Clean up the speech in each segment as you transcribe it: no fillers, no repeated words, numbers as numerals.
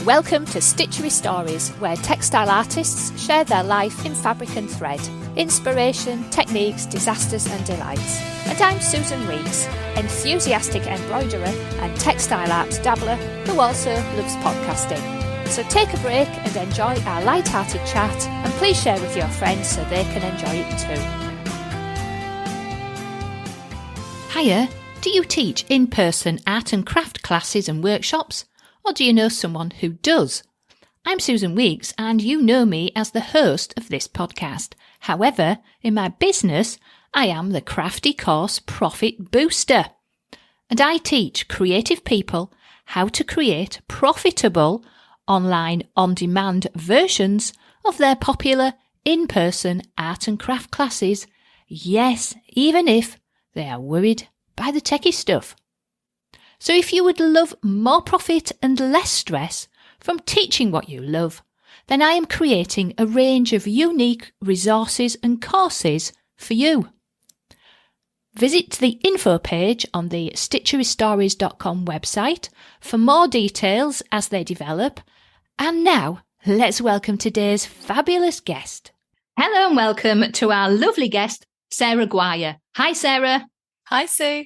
Welcome to Stitchery Stories, where textile artists share their life in fabric and thread, inspiration, techniques, disasters and delights. And I'm Susan Weeks, enthusiastic embroiderer and textile art dabbler who also loves podcasting. So take a break and enjoy our light-hearted chat, and please share with your friends so they can enjoy it too. Hiya, do you teach in-person art and craft classes and workshops? Or do you know someone who does? I'm Susan Weeks, and you know me as the host of this podcast. However, in my business, I am the Crafty Course Profit Booster. And I teach creative people how to create profitable online on-demand versions of their popular in-person art and craft classes. Yes, even if they are worried by the techie stuff. So if you would love more profit and less stress from teaching what you love, then I am creating a range of unique resources and courses for you. Visit the info page on the stitcherystories.com website for more details as they develop. And now, let's welcome today's fabulous guest. Hello and welcome to our lovely guest, Sarah Gwyer. Hi, Sarah. Hi, Sue.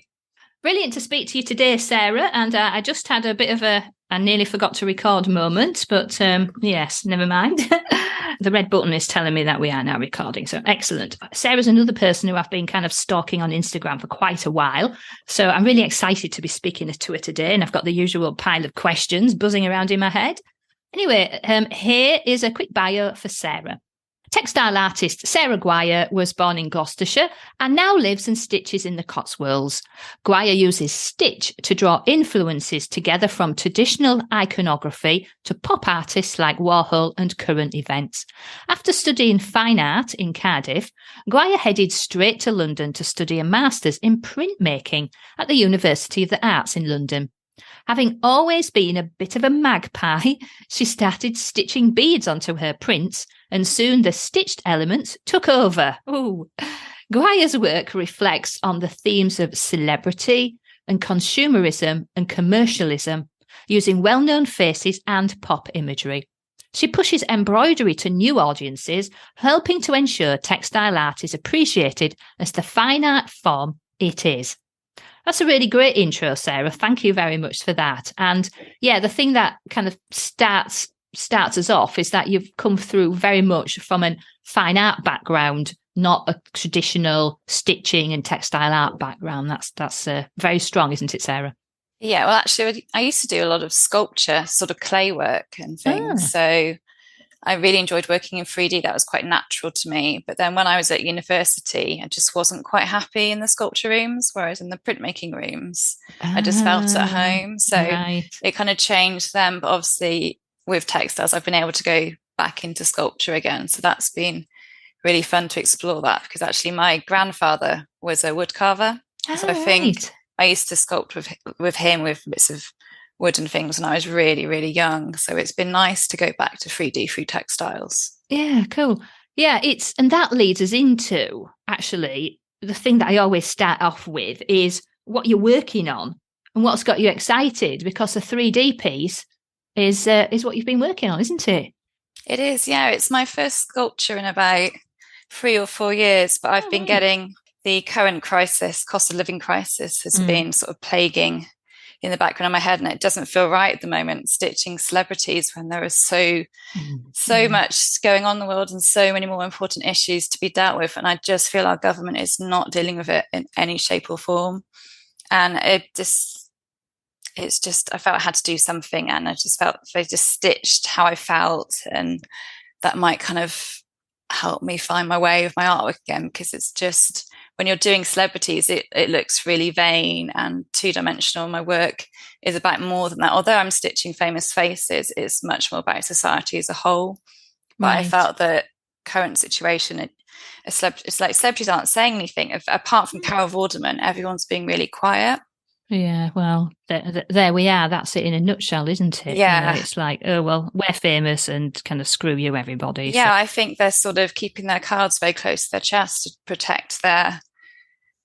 Brilliant to speak to you today, Sarah. And I just had a bit of I nearly forgot to record moment, but yes, never mind. The red button is telling me that we are now recording, so excellent. Sarah's another person who I've been kind of stalking on Instagram for quite a while, so I'm really excited to be speaking to her today, and I've got the usual pile of questions buzzing around in my head. Anyway, here is a quick bio for Sarah. Textile artist Sarah Gwyer was born in Gloucestershire and now lives and stitches in the Cotswolds. Gwyer uses stitch to draw influences together from traditional iconography to pop artists like Warhol and current events. After studying fine art in Cardiff, Gwyer headed straight to London to study a master's in printmaking at the University of the Arts in London. Having always been a bit of a magpie, she started stitching beads onto her prints, and soon the stitched elements took over. Ooh. Gwyer's work reflects on the themes of celebrity and consumerism and commercialism, using well-known faces and pop imagery. She pushes embroidery to new audiences, helping to ensure textile art is appreciated as the fine art form it is. That's a really great intro, Sarah. Thank you very much for that. And yeah, the thing that kind of starts us off is that you've come through very much from a fine art background, not a traditional stitching and textile art background. That's very strong, isn't it, Sarah? Yeah, well, actually, I used to do a lot of sculpture, sort of clay work and things. So I really enjoyed working in 3D. That was quite natural to me. But then when I was at university, I just wasn't quite happy in the sculpture rooms, whereas in the printmaking rooms, I just felt at home. So It kind of changed them. But obviously with textiles, I've been able to go back into sculpture again. So that's been really fun to explore that, because actually my grandfather was a wood carver. So I think I used to sculpt with him with bits of wood and things when I was really, really young. So it's been nice to go back to 3D through textiles. Yeah, cool. Yeah, and that leads us into actually the thing that I always start off with is what you're working on and what's got you excited, because the 3D piece is what you've been working on, isn't it? It is, yeah. It's my first sculpture in about 3 or 4 years, but I've been getting the current crisis, cost of living crisis has been sort of plaguing in the background of my head, and it doesn't feel right at the moment stitching celebrities when there is so much going on in the world and so many more important issues to be dealt with, and I just feel our government is not dealing with it in any shape or form. And it's just I felt I had to do something, and I just felt if I just stitched how I felt, and that might kind of help me find my way with my artwork again, because it's just when you're doing celebrities, it looks really vain and two-dimensional. My work is about more than that. Although I'm stitching famous faces, it's much more about society as a whole. But I felt that current situation, it's like celebrities aren't saying anything. Apart from Carol Vorderman, everyone's being really quiet. Yeah, well, there we are. That's it in a nutshell, isn't it? Yeah. It's like, oh, well, we're famous and kind of screw you, everybody. Yeah, so I think they're sort of keeping their cards very close to their chest to protect their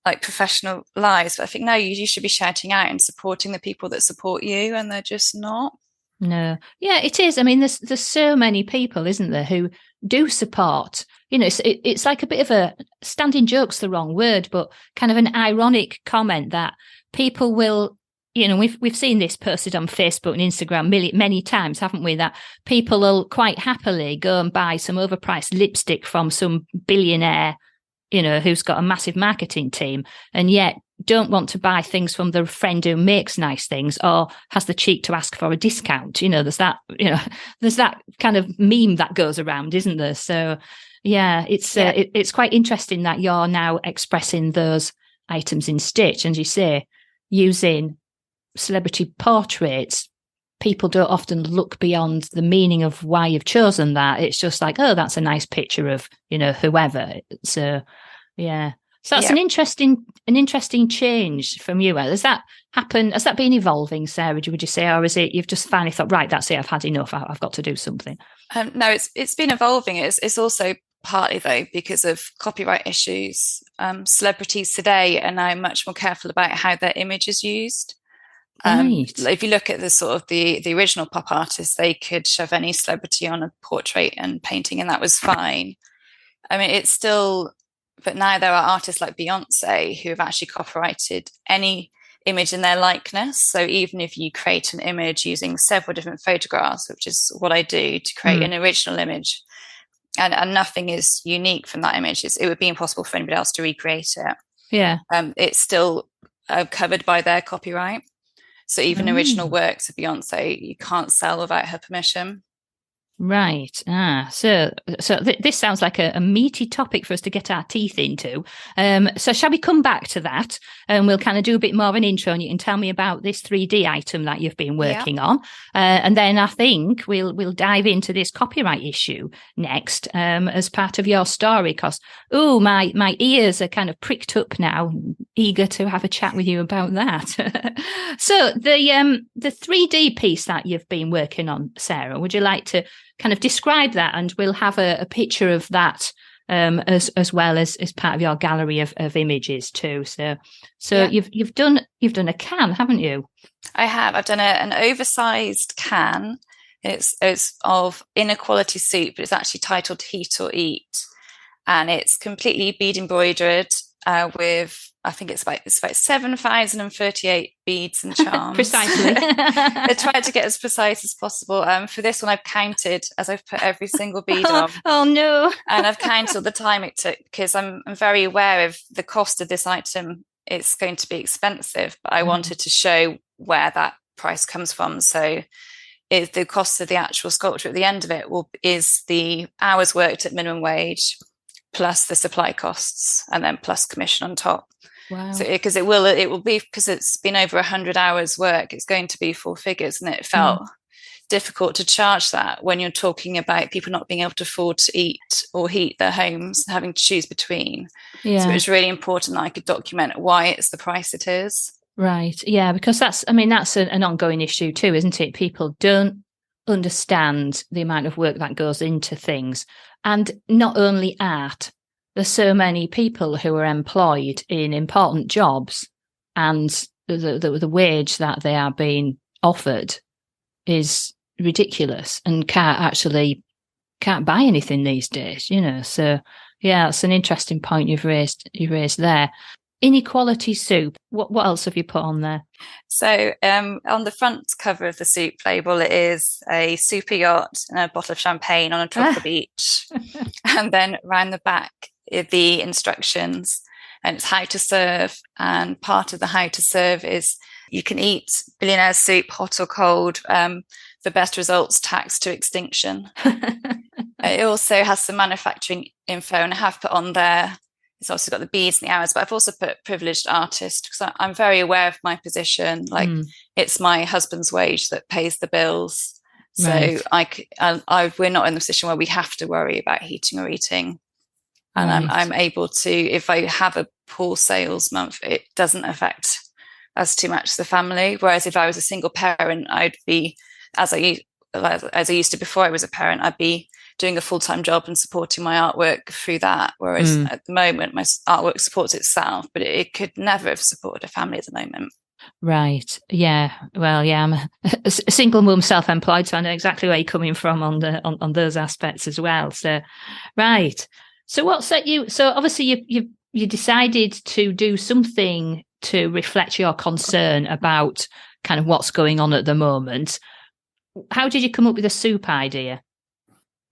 professional lives. But I think, no, you should be shouting out and supporting the people that support you, and they're just not. No. Yeah, it is. I mean, there's so many people, isn't there, who do support. You know, it's like a bit of a standing joke's the wrong word, but kind of an ironic comment that people will, you know, we've seen this posted on Facebook and Instagram many times, haven't we? That people will quite happily go and buy some overpriced lipstick from some billionaire, you know, who's got a massive marketing team, and yet don't want to buy things from the friend who makes nice things or has the cheek to ask for a discount. You know, there's that kind of meme that goes around, isn't there? So yeah, it's quite interesting that you're now expressing those items in stitch, and you say using celebrity portraits. People don't often look beyond the meaning of why you've chosen that. It's just like, oh, that's a nice picture of, you know, whoever. So yeah. So that's an interesting change from you. Has that happened? Has that been evolving, Sarah? Would you say, or is it you've just finally thought, right, that's it, I've had enough, I've got to do something? No, it's been evolving. It's also partly though because of copyright issues. Celebrities today are now much more careful about how their image is used. Right. If you look at the sort of the original pop artists, they could shove any celebrity on a portrait and painting, and that was fine. I mean, it's still. But now there are artists like Beyonce who have actually copyrighted any image in their likeness. So even if you create an image using several different photographs, which is what I do to create an original image, and nothing is unique from that image, it would be impossible for anybody else to recreate it. Yeah. It's still covered by their copyright. So even original works of Beyonce, you can't sell without her permission. Right. So this sounds like a meaty topic for us to get our teeth into. So shall we come back to that, and we'll kind of do a bit more of an intro, and you can tell me about this 3D item that you've been working on, and then I think we'll dive into this copyright issue next as part of your story. Because my ears are kind of pricked up now, eager to have a chat with you about that. So the 3D piece that you've been working on, Sarah, would you like to kind of describe that, and we'll have a picture of that as well as part of your gallery of images too. So you've done a can, haven't you? I have. I've done an oversized can. It's of inequality soup, but it's actually titled Heat or Eat, and it's completely bead embroidered with, I think it's about 7,038 beads and charms. Precisely. I tried to get as precise as possible. For this one, I've counted as I've put every single bead on. Oh no! And I've counted the time it took, because I'm very aware of the cost of this item. It's going to be expensive, but I wanted to show where that price comes from. So the cost of the actual sculpture at the end of it is the hours worked at minimum wage, plus the supply costs, and then plus commission on top. Wow. So because it will be, because it's been over 100 hours work, it's going to be full figures, and it felt difficult to charge that when you're talking about people not being able to afford to eat or heat their homes, having to choose between. So it was really important that I could document why it's the price it is. Right. Yeah, because that's an ongoing issue too, isn't it? People don't understand the amount of work that goes into things. And not only art, there's so many people who are employed in important jobs, and the wage that they are being offered is ridiculous and can't buy anything these days, you know. So yeah, it's an interesting point you've raised there. Inequality soup. What else have you put on there? So on the front cover of the soup label, it is a super yacht and a bottle of champagne on a tropical beach. And then around the back, the instructions, and it's how to serve. And part of the how to serve is you can eat billionaire soup, hot or cold, for best results, taxed to extinction. It also has some manufacturing info, and I have put on there. It's also got the beads and the hours, but I've also put privileged artist, because I'm very aware of my position. Like it's my husband's wage that pays the bills. Right. So we're not in the position where we have to worry about heating or eating. And right. I'm able to, if I have a poor sales month, it doesn't affect us too much, the family. Whereas if I was a single parent, I'd be, as I used to before I was a parent, I'd be doing a full-time job and supporting my artwork through that. Whereas at the moment, my artwork supports itself, but it could never have supported a family at the moment. Right. Yeah. Well, yeah, I'm a single mum, self-employed, so I know exactly where you're coming from on on those aspects as well. So, right. So what set you? So obviously you decided to do something to reflect your concern about kind of what's going on at the moment. How did you come up with the soup idea?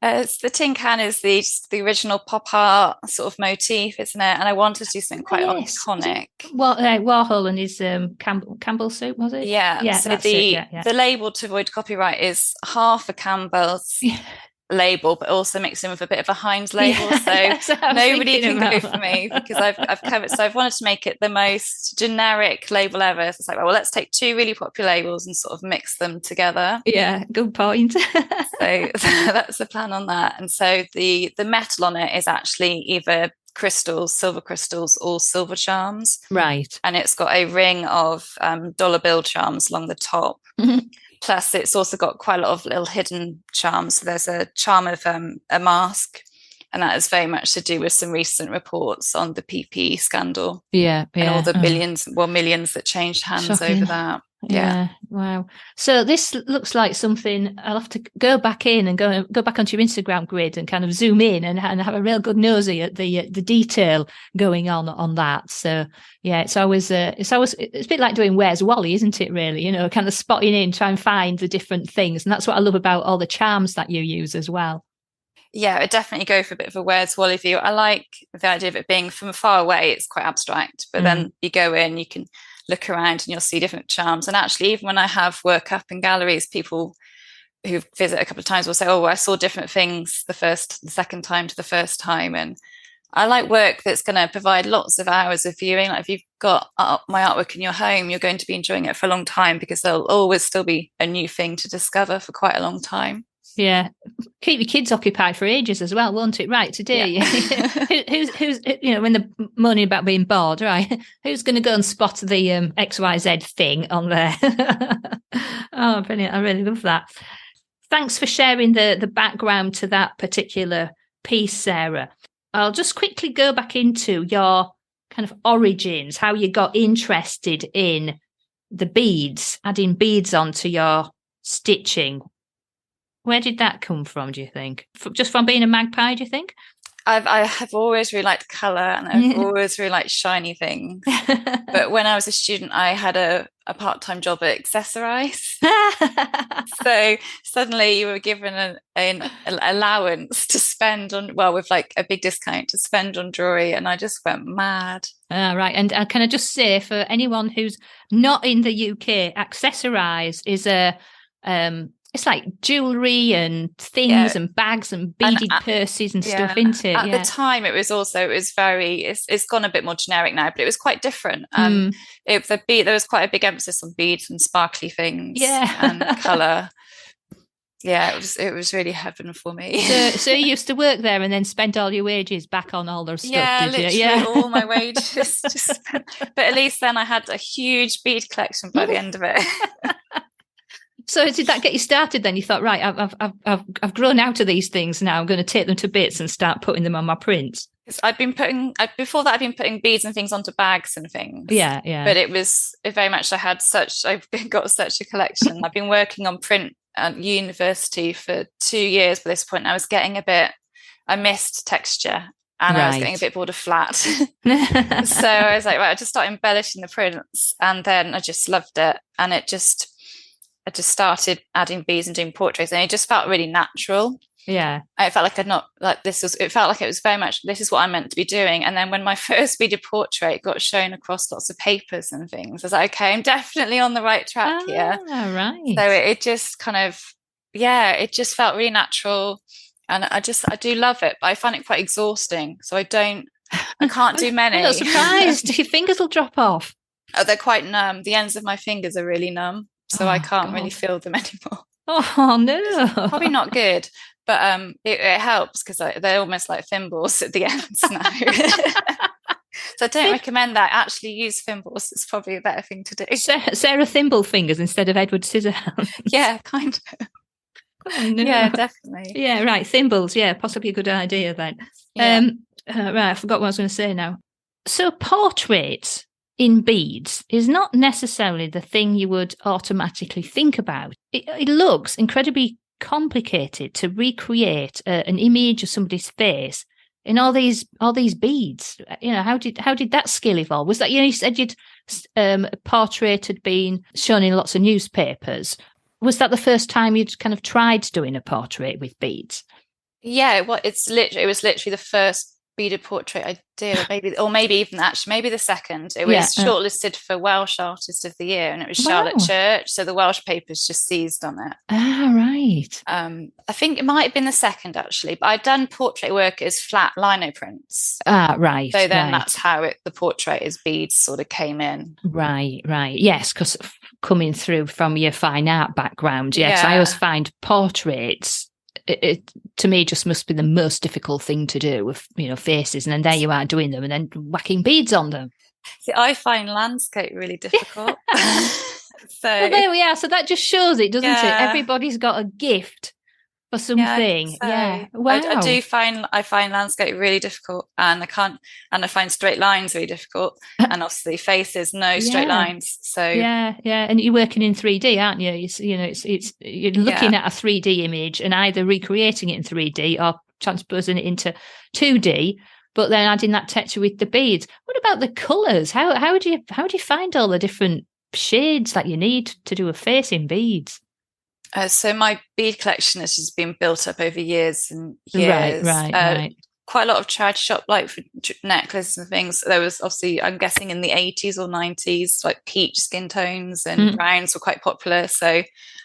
The tin can is the original pop art sort of motif, isn't it? And I wanted to do something quite Yes. iconic. Warhol and his Campbell soup, was it? Yeah. Yeah, So that's it. Yeah, yeah. the label to avoid copyright is half a Campbell's label, but also mixed in with a bit of a Heinz label. Yeah, so nobody can go for me because I've covered. So I've wanted to make it the most generic label ever. So it's like, well, let's take two really popular labels and sort of mix them together. Yeah, good point. So that's the plan on that. And so the metal on it is actually either crystals, silver crystals, or silver charms. Right. And it's got a ring of dollar bill charms along the top. Plus, it's also got quite a lot of little hidden charms. So there's a charm of a mask, and that is very much to do with some recent reports on the PP scandal. Yeah, and all the millions that changed hands Shocking. over that. Yeah, wow. So this looks like something I'll have to go back in and go back onto your Instagram grid and kind of zoom in and have a real good nosy at the detail going on that. So yeah, it's a bit like doing Where's Wally, isn't it? Really, kind of spotting in, try and find the different things, and that's what I love about all the charms that you use as well. Yeah, I definitely go for a bit of a Where's Wally view. I like the idea of it being from far away. It's quite abstract, but then you go in, you can look around and you'll see different charms. And actually, even when I have work up in galleries, people who visit a couple of times will say, oh, I saw different things the second time to the first time. And I like work that's going to provide lots of hours of viewing. Like if you've got my artwork in your home, you're going to be enjoying it for a long time because there'll always still be a new thing to discover for quite a long time. Yeah, keep your kids occupied for ages as well, won't it? Right, today, yeah. who's when they're moaning about being bored, right? Who's going to go and spot the XYZ thing on there? Oh, brilliant! I really love that. Thanks for sharing the background to that particular piece, Sarah. I'll just quickly go back into your kind of origins, how you got interested in the beads, adding beads onto your stitching. Where did that come from, do you think? Just from being a magpie, do you think? I have always really liked colour and I've always really liked shiny things. But when I was a student, I had a part-time job at Accessorize. So suddenly you were given an allowance to spend on, with like a big discount to spend on jewellery, and I just went mad. Right. And can I just say, for anyone who's not in the UK, Accessorize is it's like jewellery and things and bags and beaded purses and stuff, isn't it? At the time, it was very, it's gone a bit more generic now, but it was quite different. There was quite a big emphasis on beads and sparkly things and colour. Yeah, it was really heaven for me. So you used to work there and then spend all your wages back on all their stuff, did you? Yeah, all my wages. But at least then I had a huge bead collection by the end of it. So did that get you started then? You thought, right, I've grown out of these things now. I'm going to take them to bits and start putting them on my prints. Before that, I've been putting beads and things onto bags and things. Yeah. But it very much, I've got such a collection. I've been working on print at university for 2 years by this point. I missed texture and I was getting a bit bored of flat. So I was like, right, I just started embellishing the prints and then I just loved it. And I just started adding beads and doing portraits, and it just felt really natural. Yeah, I felt like it felt like it was very much, this is what I'm meant to be doing. And then when my first beaded portrait got shown across lots of papers and things, I was like, okay, I'm definitely on the right track here. Right. So it just kind of, it just felt really natural, and I do love it, but I find it quite exhausting. So I can't do many. I'm not surprised. Your fingers will drop off. Oh, they're quite numb. The ends of my fingers are really numb. So I can't really feel them anymore. Oh, no. Probably not good. But it helps because they're almost like thimbles at the ends now. So I don't recommend that. Actually use thimbles. It's probably a better thing to do. Sarah Thimble fingers instead of Edward Scissorhands. Yeah, kind of. Oh, no. Yeah, definitely. Yeah, right. Thimbles. Yeah, possibly a good idea then. Yeah. Right, I forgot what I was going to say now. So portraits. in beads is not necessarily the thing you would automatically think about. It looks incredibly complicated to recreate an image of somebody's face in all these beads. How did that skill evolve? Was that, you said you'd a portrait had been shown in lots of newspapers. Was that the first time you'd kind of tried doing a portrait with beads? Yeah, it was literally the first beaded portrait I did, or maybe even actually maybe the second. It was shortlisted for Welsh Artist of the Year, and it was Charlotte Church, so the Welsh papers just seized on it. Right. I think it might have been the second actually, but I'd done portrait work as flat lino prints. Right. So then that's how the portrait as beads sort of came in. Right. Yes, because coming through from your fine art background, yes, I always find portraits, it to me just must be the most difficult thing to do with faces, and then there you are doing them and then whacking beads on them. See, I find landscape really difficult. Well, there we are. So that just shows it, doesn't it? Everybody's got a gift for something. Wow. I find landscape really difficult, and I find straight lines really difficult, and obviously faces, no straight lines. So and you're working in 3D, aren't you? It's you're looking at a 3D image and either recreating it in 3D or transposing it into 2D, but then adding that texture with the beads. What about the colours? How do you find all the different shades that you need to do a face in beads? So my bead collection has just been built up over years and years. Right. Quite a lot of charity shop, like for necklaces and things. There was obviously, I'm guessing in the 80s or 90s, like peach skin tones and browns were quite popular. So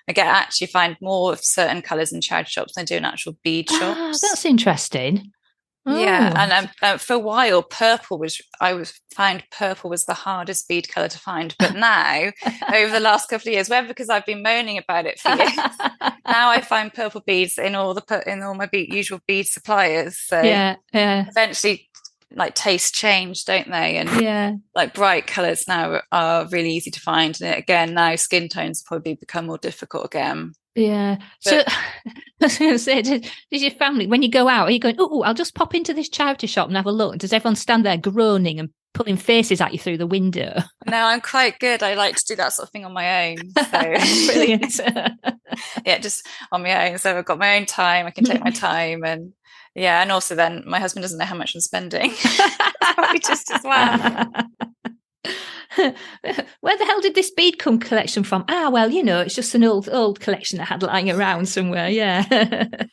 I actually find more of certain colours in charity shops than I do in actual bead shops. That's interesting. Yeah, and for a while, purple was the hardest bead colour to find. But now, over the last couple of years, whether because I've been moaning about it for years, now I find purple beads in all my usual bead suppliers. So eventually, like tastes change, don't they? And like bright colours now are really easy to find. And again, now skin tones probably become more difficult again. Yeah. So I was going to say, does your family, when you go out, are you going, I'll just pop into this charity shop and have a look? Does everyone stand there groaning and pulling faces at you through the window? No, I'm quite good. I like to do that sort of thing on my own. So brilliant. Just on my own. So I've got my own time. I can take my time, and also then my husband doesn't know how much I'm spending. Probably just as well. Where the hell did this bead collection from? Well, it's just an old collection that I had lying around somewhere. I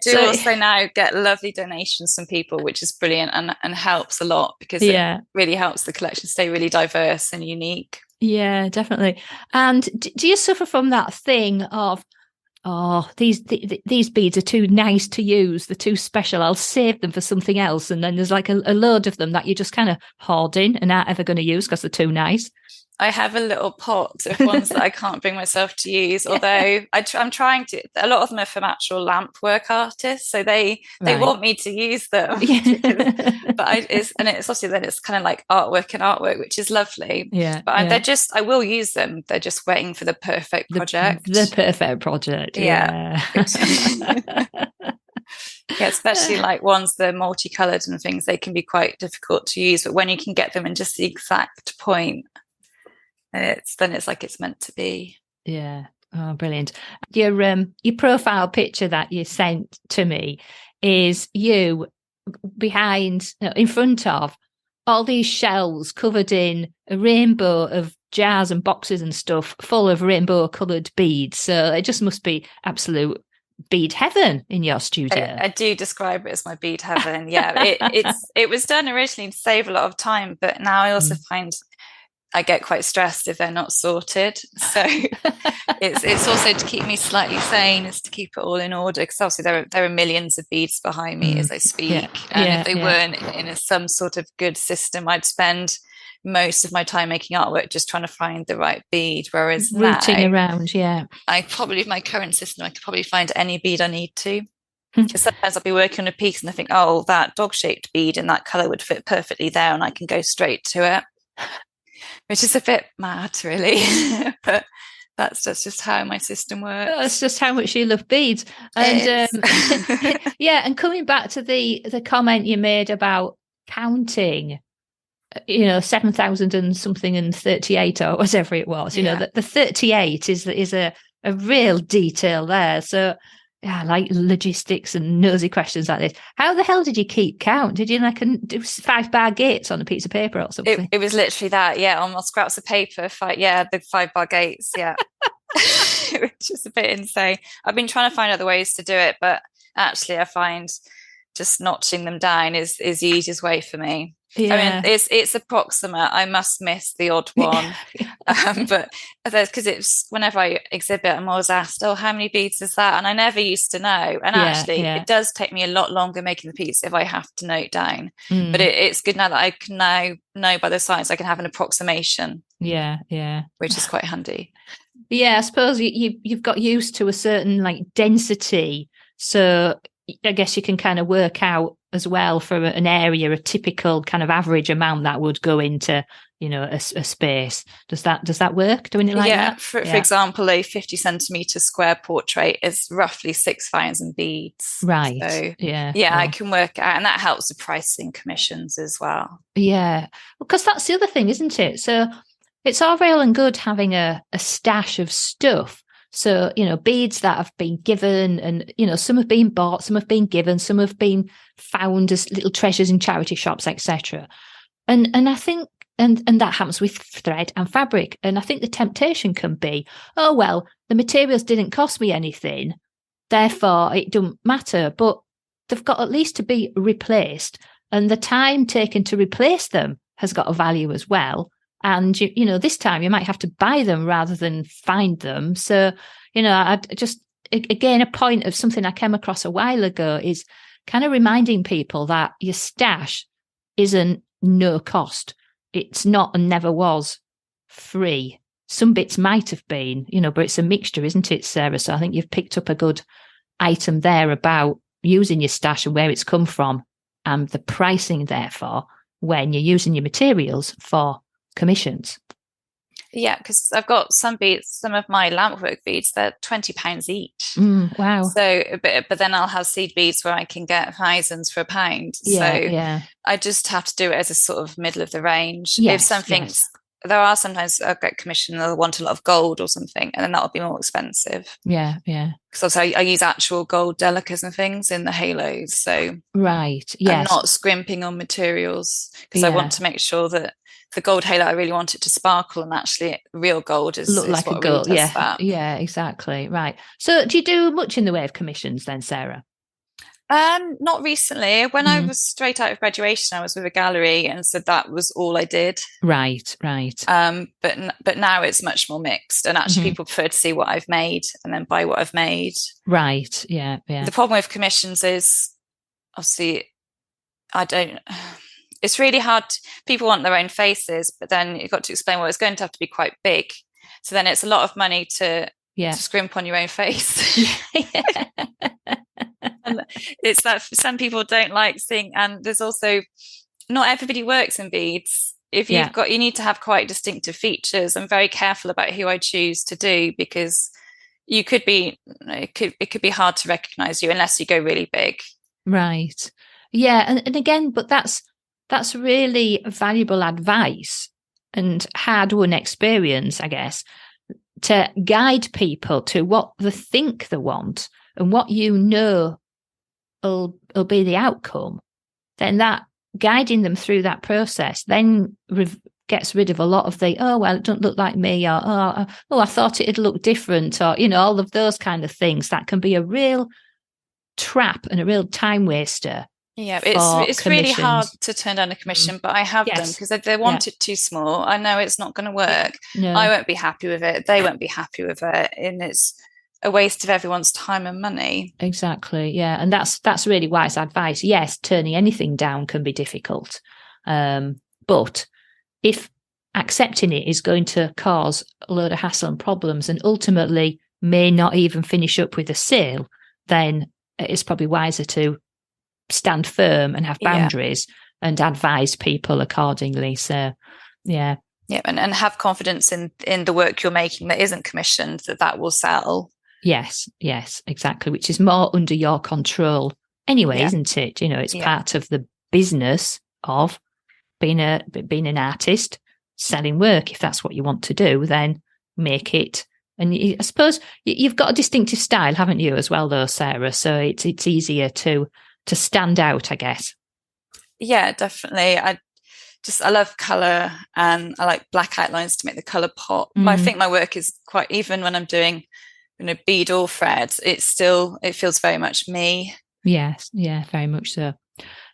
do also now get lovely donations from people, which is brilliant and helps a lot, because it really helps the collection stay really diverse and unique. Yeah, definitely. And do you suffer from that thing of, these beads are too nice to use, they're too special, I'll save them for something else, and then there's like a load of them that you're just kind of hoarding and aren't ever going to use because they're too nice? I have a little pot of ones that I can't bring myself to use, although I'm trying to. A lot of them are from actual lamp work artists, so they want me to use them. But it's obviously then it's kind of like artwork, which is lovely. But they're just, I will use them. They're just waiting for the perfect project. The perfect project. Yeah. Especially like ones that are multicolored and things, they can be quite difficult to use. But when you can get them in just the exact point, then it's like it's meant to be. Yeah. Oh, brilliant. Your profile picture that you sent to me is you in front of all these shelves covered in a rainbow of jars and boxes and stuff full of rainbow coloured beads. So it just must be absolute bead heaven in your studio. I do describe it as my bead heaven. It was done originally to save a lot of time, but now I also find I get quite stressed if they're not sorted. So it's also to keep me slightly sane, is to keep it all in order, because obviously there are millions of beads behind me as I speak. If they weren't in some sort of good system, I'd spend most of my time making artwork just trying to find the right bead. Whereas rooting around, I probably, with my current system, I could probably find any bead I need to. Because sometimes I'll be working on a piece and I think, that dog-shaped bead in that colour would fit perfectly there, and I can go straight to it. Which is a bit mad, really, but that's just how my system works. That's just how much you love beads. And and coming back to the comment you made about counting 7,000 and something and 38 or whatever it was. The 38 is a real detail there. So yeah, I like logistics and nosy questions like this. How the hell did you keep count? Did you do 5-bar gates on a piece of paper or something? It was literally that, on scraps of paper. The 5-bar gates, yeah. Which is a bit insane. I've been trying to find other ways to do it, but actually I find just notching them down is the easiest way for me. Yeah. I mean, it's approximate. I must miss the odd one. But because it's whenever I exhibit, I'm always asked, oh, how many beads is that? And I never used to know. And it does take me a lot longer making the piece if I have to note down. But it's good now that I can now know by the size, I can have an approximation. Yeah. Which is quite handy. Yeah, I suppose you've got used to a certain density. So I guess you can kind of work out as well for an area, a typical kind of average amount that would go into, a space. Does that work? Doing it like that? For example, a 50 centimetre square portrait is roughly 6,000 beads. Right. So, I can work out, and that helps with pricing commissions as well. Yeah, because that's the other thing, isn't it? So it's all real and good having a stash of stuff. So, beads that have been given and, some have been bought, some have been given, some have been found as little treasures in charity shops, etc. And I think, and that happens with thread and fabric. And I think the temptation can be, oh, well, the materials didn't cost me anything, therefore it doesn't matter. But they've got at least to be replaced. And the time taken to replace them has got a value as well. And, this time you might have to buy them rather than find them. So, I just, again, a point of something I came across a while ago is kind of reminding people that your stash isn't no cost. It's not and never was free. Some bits might have been, but it's a mixture, isn't it, Sarah? So I think you've picked up a good item there about using your stash and where it's come from and the pricing, therefore, when you're using your materials for commissions. Yeah, because I've got some beads, some of my lampwork beads, they're £20 each. Wow. So, but then I'll have seed beads where I can get thousands for £1. So I just have to do it as a sort of middle of the range. If something's, there are sometimes I'll get commission, they'll want a lot of gold or something, and then that'll be more expensive. Yeah. Because also I use actual gold delicas and things in the halos. So right, yes. I'm not scrimping on materials because I want to make sure that the gold halo, I really want it to sparkle, and actually real gold is look like what a gold. Really does that. Yeah, exactly. Right. So do you do much in the way of commissions then, Sarah? Not recently. When I was straight out of graduation, I was with a gallery, and so that was all I did. Right. But now it's much more mixed, and actually people prefer to see what I've made and then buy what I've made. Right. Yeah. The problem with commissions is obviously it's really hard. People want their own faces, but then you've got to explain, well, it's going to have to be quite big. So then it's a lot of money to scrimp on your own face. And it's that some people don't like seeing, and there's also not everybody works in beads. If you've got, you need to have quite distinctive features. I'm very careful about who I choose to do, because it could be hard to recognize you unless you go really big. Right. Yeah. And again, but that's really valuable advice and hard-won experience, I guess, to guide people to what they think they want and what will be the outcome. Then that guiding them through that process then gets rid of a lot of the, oh, well, it doesn't look like me, or, oh, I thought it'd look different, or, all of those kind of things. That can be a real trap and a real time waster. Yeah, it's really hard to turn down a commission, but I have them because they want it too small. I know it's not going to work. No. I won't be happy with it. They won't be happy with it, and it's a waste of everyone's time and money. Exactly. Yeah, and that's really wise advice. Yes, turning anything down can be difficult, but if accepting it is going to cause a load of hassle and problems, and ultimately may not even finish up with a sale, then it's probably wiser to stand firm and have boundaries and advise people accordingly. So and have confidence in the work you're making that isn't commissioned, that will sell. Yes, exactly, which is more under your control anyway, isn't it? It's part of the business of being an artist, selling work. If that's what you want to do, then make it. And I suppose you've got a distinctive style, haven't you, as well, though, Sarah? So it's easier to stand out, I guess. Yeah, definitely. I love colour, and I like black outlines to make the colour pop. I think my work is quite, even when I'm doing, bead or thread, it feels very much me. Yes, yeah, very much so.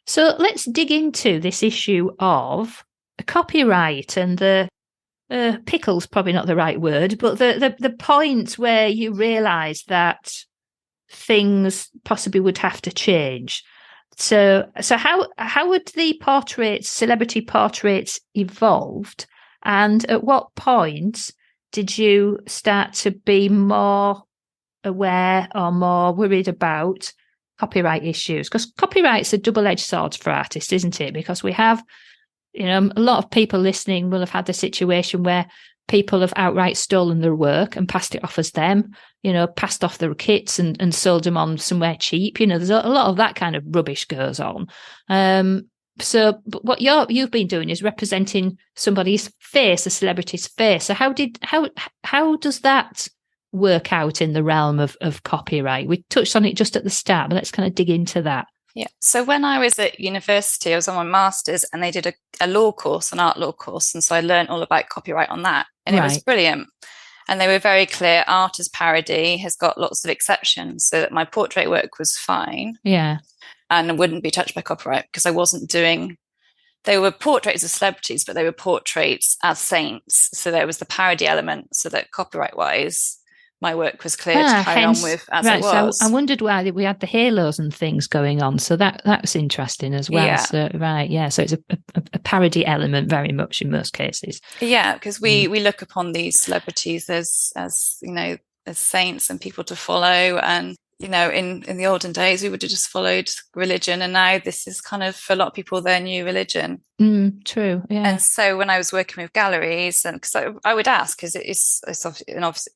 So let's dig into this issue of copyright and the pickle's probably not the right word, but the point where you realise that things possibly would have to change. So how would the celebrity portraits evolved, and at what point did you start to be more aware or more worried about copyright issues? Because copyright's a double-edged sword for artists, isn't it? Because we have, a lot of people listening will have had the situation where people have outright stolen their work and passed it off as them, passed off their kits and sold them on somewhere cheap. There's a lot of that kind of rubbish goes on. So but what you've been doing is representing somebody's face, a celebrity's face. So how does that work out in the realm of copyright? We touched on it just at the start, but let's kind of dig into that. Yeah. So when I was at university, I was on my master's, and they did a law course, an art law course. And so I learned all about copyright on that. And It was brilliant. And they were very clear. Art as parody has got lots of exceptions, so that my portrait work was fine. Yeah. And wouldn't be touched by copyright, because I wasn't doing, they were portraits of celebrities, but they were portraits as saints. So there was the parody element, so that copyright wise, my work was clear to carry on with as it was. So I wondered why we had the halos and things going on. So that's interesting as well. Yeah. So, right, yeah. So it's a parody element very much in most cases. Yeah, because we look upon these celebrities as saints and people to follow. And in the olden days, we would have just followed religion, and now this is kind of, for a lot of people, their new religion. True, yeah. And so when I was working with galleries, and because I would ask, because it's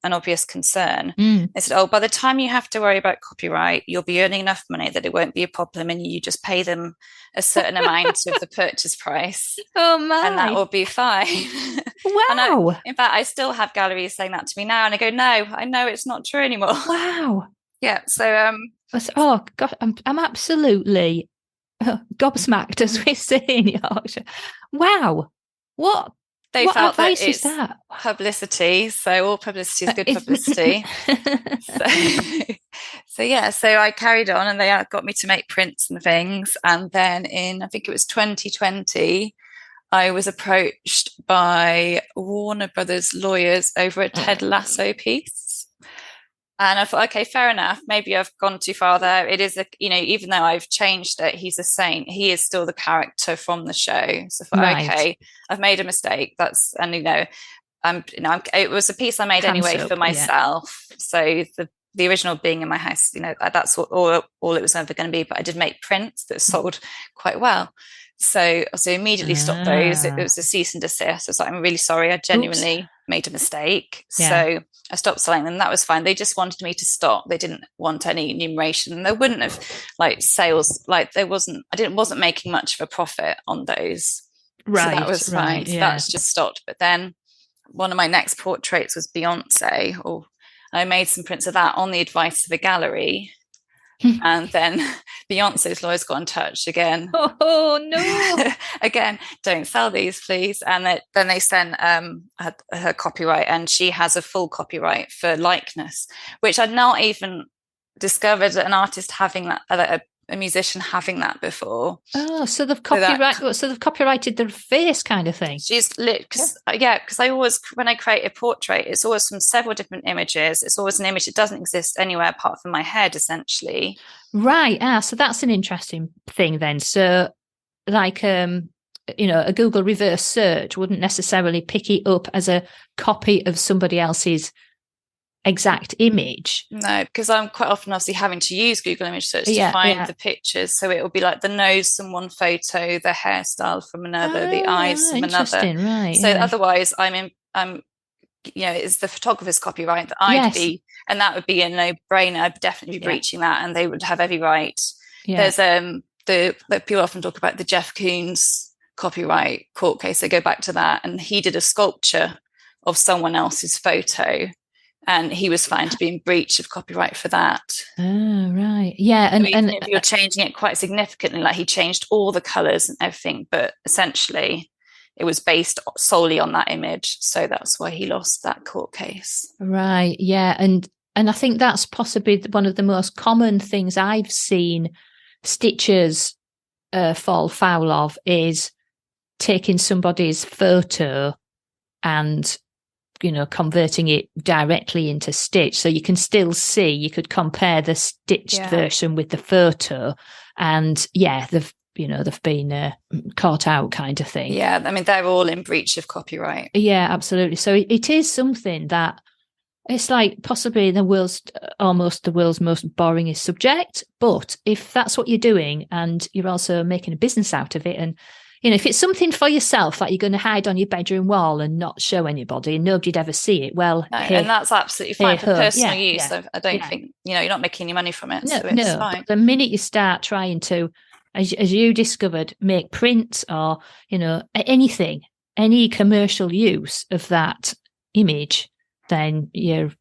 an obvious concern, they said, "Oh, by the time you have to worry about copyright, you'll be earning enough money that it won't be a problem, and you just pay them a certain amount of the purchase price. Oh my! And that will be fine." Wow. In fact, I still have galleries saying that to me now, and I go, "No, I know it's not true anymore." Wow. Yeah. So oh God, I'm absolutely gobsmacked, as we say in Yorkshire. Wow. What felt advice that is that? Publicity. So all publicity is good publicity. So yeah, so I carried on, and they got me to make prints and things. And then I think it was 2020, I was approached by Warner Brothers lawyers over a Ted Lasso piece. And I thought, okay, fair enough. Maybe I've gone too far there. It is even though I've changed it, he's a saint. He is still the character from the show. So I thought, okay, I've made a mistake. It was a piece I made anyway for myself. Yeah. So the original being in my house, that's what all it was ever going to be. But I did make prints that sold quite well. So immediately stopped those. It was a cease and desist. I was like, I'm really sorry. I genuinely made a mistake. Yeah. So I stopped selling them. That was fine. They just wanted me to stop. They didn't want any enumeration. They wouldn't have sales. I wasn't making much of a profit on those. Right. So that was fine. So that was just stopped. But then one of my next portraits was Beyonce. I made some prints of that on the advice of a gallery. And then Beyonce's lawyers got in touch again. Oh no! Again, don't sell these, please. And then they sent her copyright, and she has a full copyright for likeness, which I'd not even discovered an artist having that, a musician having that before. Oh, so they've copyrighted their face, kind of thing. She's lit, because I always, when I create a portrait, it's always from several different images. It's always an image that doesn't exist anywhere apart from my head, essentially. Right. So that's an interesting thing then. So, a Google reverse search wouldn't necessarily pick it up as a copy of somebody else's exact image. No, because I'm quite often obviously having to use Google image search to find the pictures. So it will be like the nose from one photo, the hairstyle from another, the eyes from another. Right. So otherwise it's the photographer's copyright that I'd be, and that would be a no-brainer. I'd definitely be breaching that, and they would have every right. There's the people often talk about the Jeff Koons copyright court case. They go back to that, and he did a sculpture of someone else's photo, and he was found to be in breach of copyright for that. Oh, right. Yeah. And if you're changing it quite significantly, like he changed all the colours and everything, but essentially it was based solely on that image. So that's why he lost that court case. Right. Yeah. And I think that's possibly one of the most common things I've seen stitchers fall foul of, is taking somebody's photo and, you know, converting it directly into stitch. So you can still see, you could compare the stitched version with the photo, and they've been caught out, kind of thing. Yeah, I mean, they're all in breach of copyright. Yeah, absolutely. So it is something that it's like possibly almost the world's most boringest subject. But if that's what you're doing, and you're also making a business out of it, and you know, if it's something for yourself that you're going to hide on your bedroom wall and not show anybody and nobody'd ever see it, well, no, and that's absolutely fine for personal use. So I don't think, you know, you're not making any money from it. No, so it's fine. But the minute you start trying to, as you discovered, make prints or, you know, anything, any commercial use of that image, then you're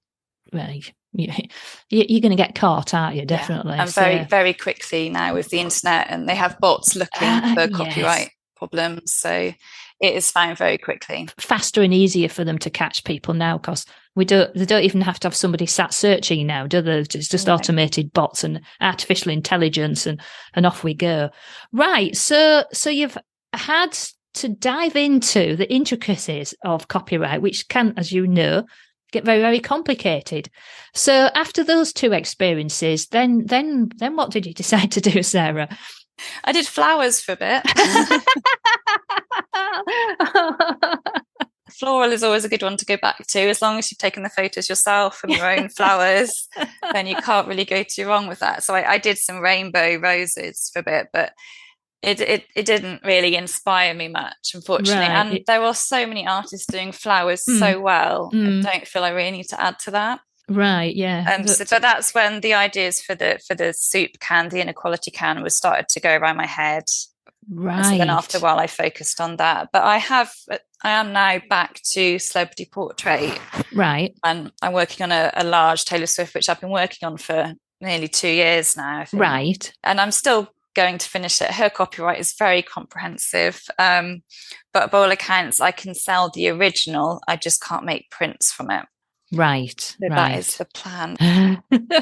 going to get caught, aren't you? Definitely. And very, very quickly now with the internet, and they have bots looking for copyright problems. So it is found very quickly. Faster and easier for them to catch people now, because they don't even have to have somebody sat searching now, do they? It's just automated bots and artificial intelligence, and off we go. Right. So you've had to dive into the intricacies of copyright, which can, as you know, get very, very complicated. So after those two experiences, then what did you decide to do, Sarah? I did flowers for a bit. Floral is always a good one to go back to. As long as you've taken the photos yourself and your own flowers, then you can't really go too wrong with that. So I did some rainbow roses for a bit, but it didn't really inspire me much, unfortunately. Right. And there are so many artists doing flowers so well. I don't feel I really need to add to that. Right, yeah. But that's when the ideas for the soup can, the inequality can, was started to go around my head. Right. And so then after a while, I focused on that. But I am now back to celebrity portrait. Right. And I'm working on a large Taylor Swift, which I've been working on for nearly 2 years now, I think. Right. And I'm still going to finish it. Her copyright is very comprehensive. But by all accounts, I can sell the original. I just can't make prints from it. Right. So that is the plan.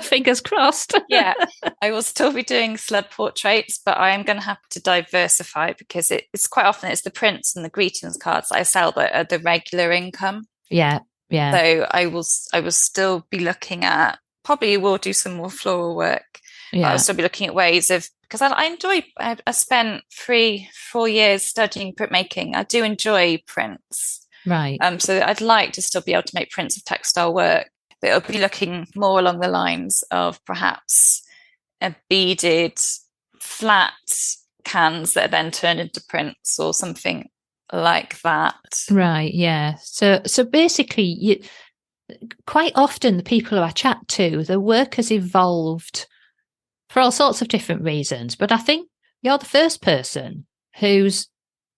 Fingers crossed. Yeah. I will still be doing sled portraits, but I am going to have to diversify, because it's quite often it's the prints and the greetings cards that I sell that are the regular income. Yeah. Yeah. So I will still be looking at, probably will do some more floral work. Yeah. I'll still be looking at ways of, because I spent 3-4 years studying printmaking. I do enjoy prints. Right. So I'd like to still be able to make prints of textile work, but it'll be looking more along the lines of perhaps a beaded flat cans that are then turned into prints or something like that. Right. Yeah. So basically, quite often the people who I chat to, the work has evolved for all sorts of different reasons. But I think you're the first person who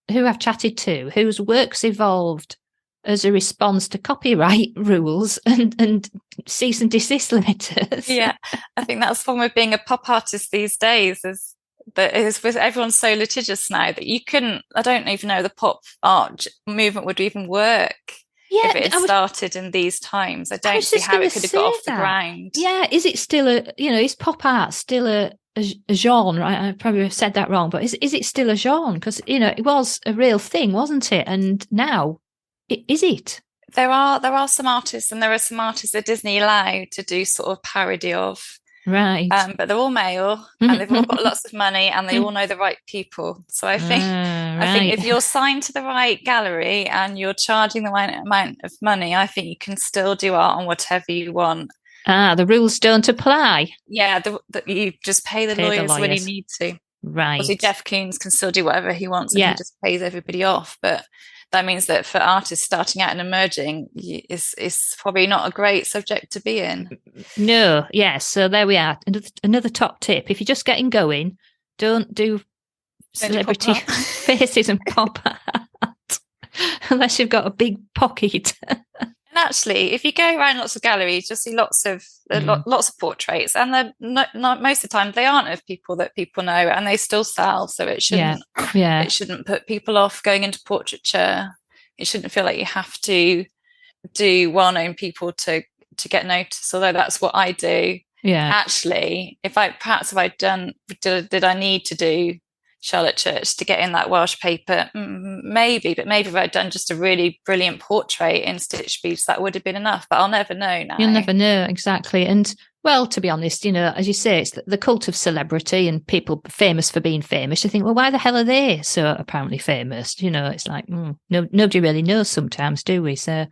I've chatted to whose work's evolved as a response to copyright rules and cease and desist limiters. Yeah, I think that's one with being a pop artist these days, is that with everyone's so litigious now that you couldn't, I don't even know the pop art movement would even work. Yeah, if it had started in these times. I don't see how it could have got off the ground. Yeah, is it still is pop art still a genre? I probably have said that wrong, but is it still a genre? Because, it was a real thing, wasn't it? And now, is it? There are some artists, and there are some artists that Disney allowed to do sort of parody of. Right. But they're all male, and they've all got lots of money, and they all know the right people. So I think if you're signed to the right gallery and you're charging the right amount of money, I think you can still do art on whatever you want. The rules don't apply. Yeah, you just pay the lawyers when you need to. Right. Obviously, Jeff Koons can still do whatever he wants, and he just pays everybody off. But that means that for artists starting out and emerging, it's probably not a great subject to be in. No, yes. So there we are. Another top tip: if you're just getting going, don't do celebrity faces and pop art. Unless you've got a big pocket. And actually, if you go around lots of galleries, you'll see lots of portraits, and they're not most of the time they aren't of people that people know, and they still sell. So it shouldn't it shouldn't put people off going into portraiture. It shouldn't feel like you have to do well-known people to get noticed. Although that's what I do. Yeah. Actually, did I need to do Charlotte Church to get in that Welsh paper? Maybe, but maybe if I'd done just a really brilliant portrait in stitch beads, that would have been enough. But I'll never know now. You'll never know, exactly. And well, to be honest, as you say, it's the cult of celebrity and people famous for being famous. You think, well, why the hell are they so apparently famous? It's like nobody really knows sometimes, do we? So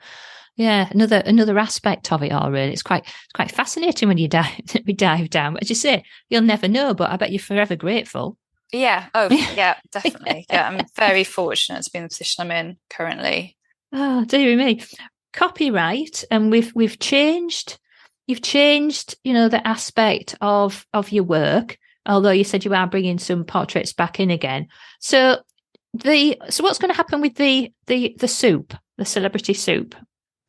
yeah, another aspect of it all, really. It's quite fascinating when you dive down. As you say, you'll never know, but I bet you're forever grateful. Yeah. Oh, yeah, definitely. Yeah, I'm very fortunate to be in the position I'm in currently. Oh, dear me. Copyright, and we've changed. You've changed, the aspect of your work. Although you said you are bringing some portraits back in again. So what's going to happen with the soup, the celebrity soup?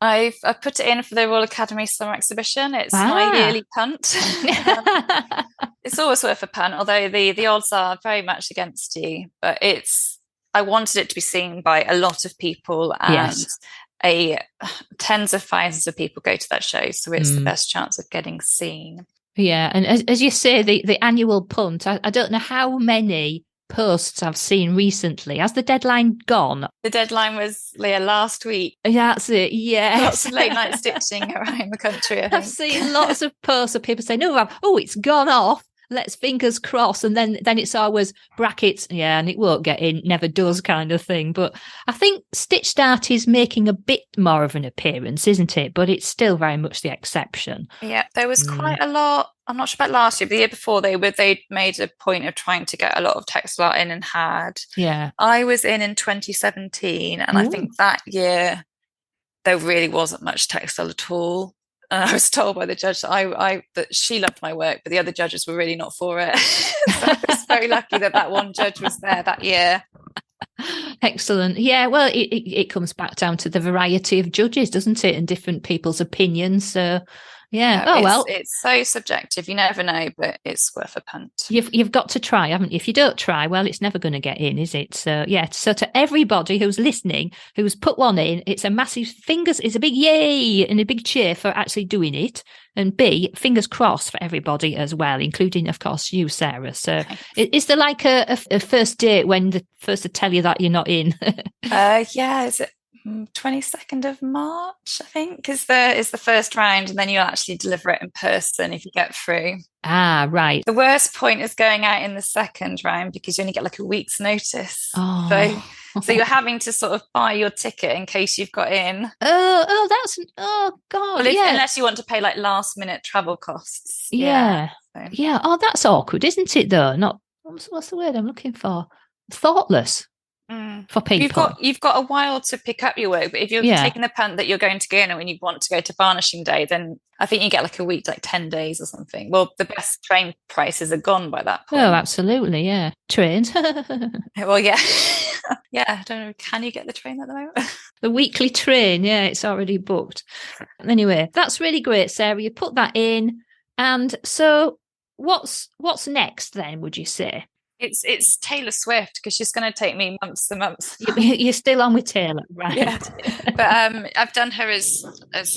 I've put it in for the Royal Academy Summer Exhibition. It's my yearly punt. It's always worth a punt, although the odds are very much against you. But I wanted it to be seen by a lot of people, and tens of thousands of people go to that show, so it's the best chance of getting seen. Yeah, and as you say, the annual punt, I don't know how many posts I've seen recently. Has the deadline gone? The deadline was last week. That's it, yes. Lots of late night stitching around the country, I think. I've seen lots of posts of people saying, it's gone off. Let's fingers crossed. And then it's always brackets, and it won't get in, never does kind of thing. But I think Stitched Art is making a bit more of an appearance, isn't it? But it's still very much the exception. Yeah, there was quite a lot. I'm not sure about last year, but the year before they made a point of trying to get a lot of textile art in and had. Yeah. I was in 2017, and I think that year there really wasn't much textile at all. And I was told by the judge that she loved my work, but the other judges were really not for it. So I was very lucky that one judge was there that year. Excellent. Yeah, well, it comes back down to the variety of judges, doesn't it? And different people's opinions. So, yeah. It's so subjective. You never know, but it's worth a punt. You've got to try, haven't you? If you don't try, well, it's never going to get in, is it? So, yeah. So to everybody who's listening, who's put one in, it's a massive it's a big yay and a big cheer for actually doing it. And B, fingers crossed for everybody as well, including, of course, you, Sarah. So is there like a first date when the first to tell you that you're not in? Yeah, is it 22nd of March, I think, is the first round, and then you'll actually deliver it in person if you get through. Ah, right. The worst point is going out in the second round because you only get like a week's notice. Oh. So you're having to sort of buy your ticket in case you've got in. Oh God. Well, unless you want to pay like last minute travel costs. Yeah. Yeah. Oh, that's awkward, isn't it though? Not, what's the word I'm looking for? Thoughtless. For people. You've got a while to pick up your work, but if you're taking the punt that you're going to go in and when you want to go to varnishing day, then I think you get like a week, like 10 days or something. Well, the best train prices are gone by that point. Oh, absolutely, yeah. Trains. Well, yeah. Yeah, I don't know. Can you get the train at the moment? The weekly train, yeah, it's already booked. Anyway, that's really great, Sarah. You put that in. And so what's next then, would you say? It's Taylor Swift, because she's going to take me months and months. You're still on with Taylor, right? Yeah. But I've done her as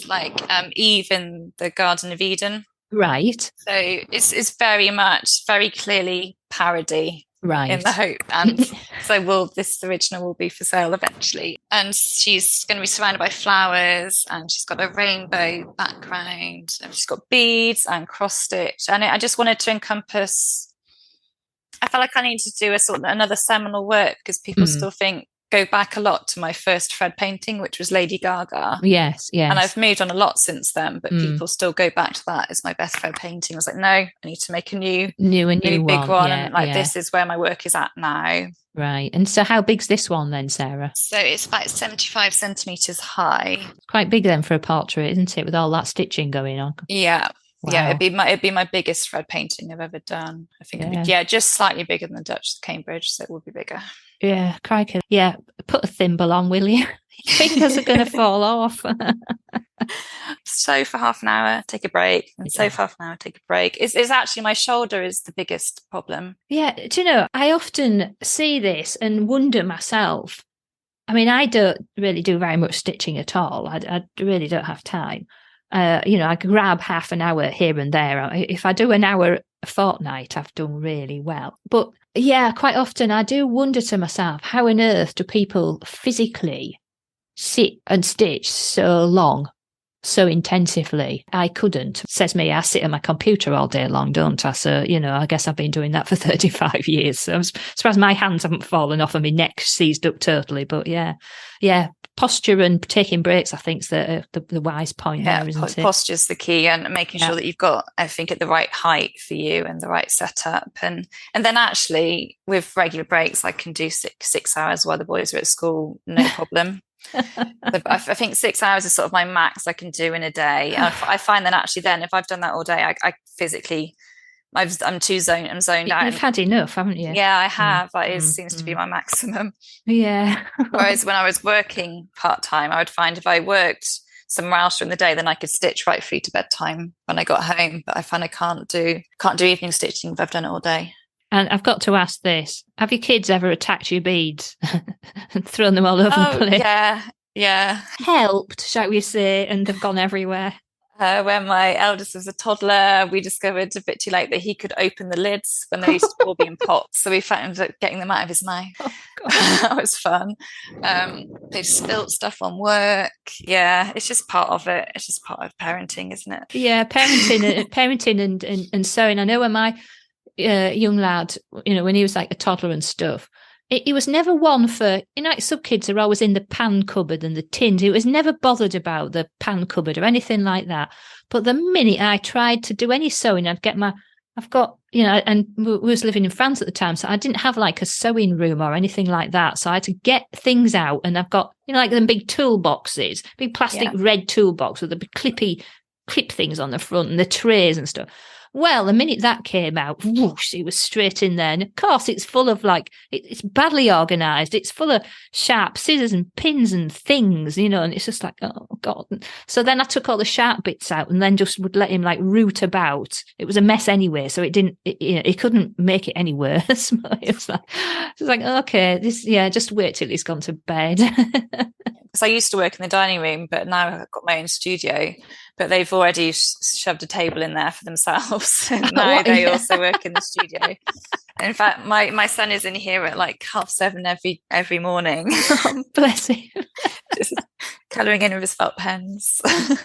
like Eve in the Garden of Eden. Right. So it's very clearly parody. Right. In the hope. And so this original will be for sale eventually. And she's going to be surrounded by flowers, and she's got a rainbow background, and she's got beads and cross stitch. And I just wanted to encompass. I felt like I needed to do a sort of another seminal work, because people still go back a lot to my first thread painting, which was Lady Gaga. Yes. And I've moved on a lot since then, but people still go back to that as my best thread painting. I was like, no, I need to make a new big one. Yeah, and this is where my work is at now. Right. And so how big's this one then, Sarah? So it's about 75 centimetres high. Quite big then for a portrait, isn't it, with all that stitching going on? Yeah. Wow. Yeah, it'd be my biggest thread painting I've ever done. I think it'd be, just slightly bigger than the Dutch Cambridge, so it would be bigger. Yeah, crikey. Yeah, put a thimble on, will you? Your fingers are going to fall off. Sew for half an hour, take a break, and sew for half an hour, take a break. It's actually my shoulder is the biggest problem. Yeah, do you know, I often see this and wonder myself. I mean, I don't really do very much stitching at all. I really don't have time. I grab half an hour here and there. If I do an hour a fortnight, I've done really well. But yeah, quite often I do wonder to myself, how on earth do people physically sit and stitch so long, so intensively? I couldn't. Says me, I sit at my computer all day long, don't I? So, I guess I've been doing that for 35 years. So I'm surprised my hands haven't fallen off and my neck seized up totally. But yeah, posture and taking breaks, I think, is the wise point there, isn't it? Posture's the key, and making sure that you've got everything at the right height for you and the right setup. And then actually, with regular breaks, I can do 6 hours while the boys are at school, no problem. I think 6 hours is sort of my max I can do in a day. I find that actually then, if I've done that all day, I physically, I'm zoned out. You've had enough, haven't you? Yeah, I have. That seems to be my maximum. Yeah. Whereas when I was working part-time, I would find if I worked somewhere else during the day, then I could stitch right through to bedtime when I got home. But I find I can't do evening stitching if I've done it all day. And I've got to ask this. Have your kids ever attacked your beads and thrown them all over the place? Yeah. Helped, shall we say, and they've gone everywhere. When my eldest was a toddler, we discovered a bit too late that he could open the lids when they used to all be in pots. So we found that getting them out of his mouth. Oh, that was fun. They've spilt stuff on work. Yeah, it's just part of it. It's just part of parenting, isn't it? Yeah, parenting and sewing. I know when my young lad, when he was like a toddler and stuff, he was never one for, like some kids are always in the pan cupboard and the tins. He was never bothered about the pan cupboard or anything like that. But the minute I tried to do any sewing, and we was living in France at the time, so I didn't have like a sewing room or anything like that. So I had to get things out, and I've got, like them big toolboxes, big plastic red toolbox with the big clip things on the front and the trays and stuff. Well, the minute that came out, whoosh, it was straight in there. And of course, it's full of it's badly organised. It's full of sharp scissors and pins and things, and it's just like, oh, God. So then I took all the sharp bits out and then just would let him root about. It was a mess anyway, so it couldn't make it any worse. It was like, okay, just wait till he's gone to bed. Because I used to work in the dining room, but now I've got my own studio. But they've already shoved a table in there for themselves. And now they also work in the studio. And in fact, my son is in here at 7:30 every morning. Oh, bless him. Just colouring in with his felt pens.